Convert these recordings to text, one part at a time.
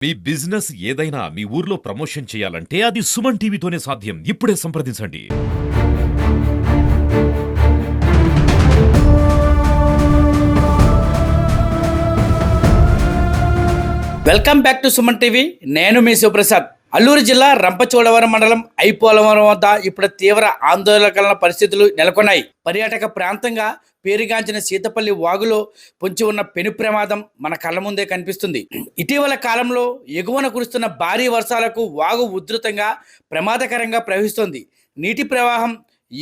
మీ business ఏదైనా మీ ఊర్లో promotion చేయాలంటే అది సుమన్ టీవీతోనే సాధ్యం. ఇప్పుడే సంప్రదించండి. Welcome back to Suman TV. నేను మీ శివప్రసాద్. అల్లూరు జిల్లా రంపచోడవరం మండలం ఐపోలవరం వద్ద ఇప్పుడు తీవ్ర ఆందోళనకరమైన పరిస్థితులు నెలకొన్నాయి. పర్యాటక ప్రాంతంగా పేరుగాంచిన సీతపల్లి వాగులో పొంచి ఉన్న పెను ప్రమాదం మన కళ్ళ ముందే కనిపిస్తుంది. ఇటీవల కాలంలో ఎగువన కురుస్తున్న భారీ వర్షాలకు వాగు ఉధృతంగా ప్రమాదకరంగా ప్రవహిస్తోంది. నీటి ప్రవాహం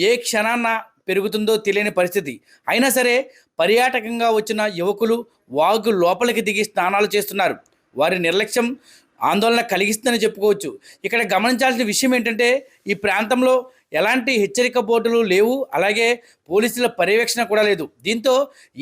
ఏ క్షణాన పెరుగుతుందో తెలియని పరిస్థితి. అయినా సరే పర్యాటకంగా వచ్చిన యువకులు వాగు లోపలికి దిగి స్నానాలు చేస్తున్నారు. వారి నిర్లక్ష్యం ఆందోళన కలిగిస్తుందని చెప్పుకోవచ్చు. ఇక్కడ గమనించాల్సిన విషయం ఏంటంటే ఈ ప్రాంతంలో ఎలాంటి హెచ్చరిక బోర్డులు లేవు, అలాగే పోలీసుల పర్యవేక్షణ కూడా లేదు. దీంతో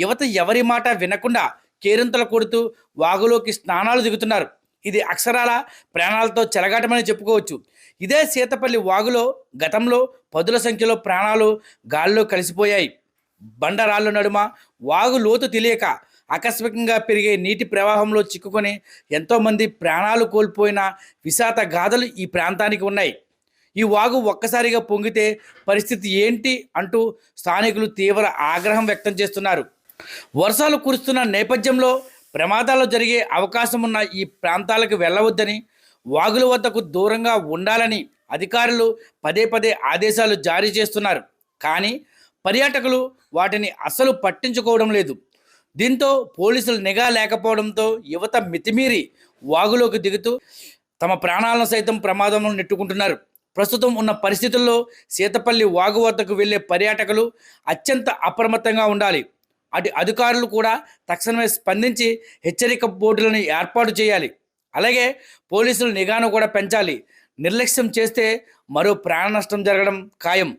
యువత ఎవరి మాట వినకుండా కేరింతలు కొడుతూ వాగులోకి స్నానాలు దిగుతున్నారు. ఇది అక్షరాల ప్రాణాలతో చెలగాటమని చెప్పుకోవచ్చు. ఇదే సీతపల్లి వాగులో గతంలో పదుల సంఖ్యలో ప్రాణాలు గాల్లో కలిసిపోయాయి. బండరాళ్ళ నడుమ వాగు లోతు తెలియక ఆకస్మికంగా పెరిగే నీటి ప్రవాహంలో చిక్కుకొని ఎంతోమంది ప్రాణాలు కోల్పోయిన విషాద గాథలు ఈ ప్రాంతానికి ఉన్నాయి. ఈ వాగు ఒక్కసారిగా పొంగితే పరిస్థితి ఏంటి అంటూ స్థానికులు తీవ్ర ఆగ్రహం వ్యక్తం చేస్తున్నారు. వర్షాలు కురుస్తున్న నేపథ్యంలో ప్రమాదాలు జరిగే అవకాశం ఉన్న ఈ ప్రాంతాలకు వెళ్ళవద్దని, వాగుల వద్దకు దూరంగా ఉండాలని అధికారులు పదే పదే ఆదేశాలు జారీ చేస్తున్నారు. కానీ పర్యాటకులు వాటిని అస్సలు పట్టించుకోవడం లేదు. దీంతో పోలీసులు నిఘా లేకపోవడంతో యువత మితిమీరి వాగులోకి దిగుతూ తమ ప్రాణాలను సైతం ప్రమాదంలో నెట్టుకుంటున్నారు. ప్రస్తుతం ఉన్న పరిస్థితుల్లో సీతపల్లి వాగు వద్దకు వెళ్ళే పర్యాటకులు అత్యంత అప్రమత్తంగా ఉండాలి. అటు అధికారులు కూడా తక్షణమే స్పందించి హెచ్చరిక బోర్డులను ఏర్పాటు చేయాలి. అలాగే పోలీసులు నిఘాను కూడా పెంచాలి. నిర్లక్ష్యం చేస్తే మరో ప్రాణ నష్టం జరగడం ఖాయం.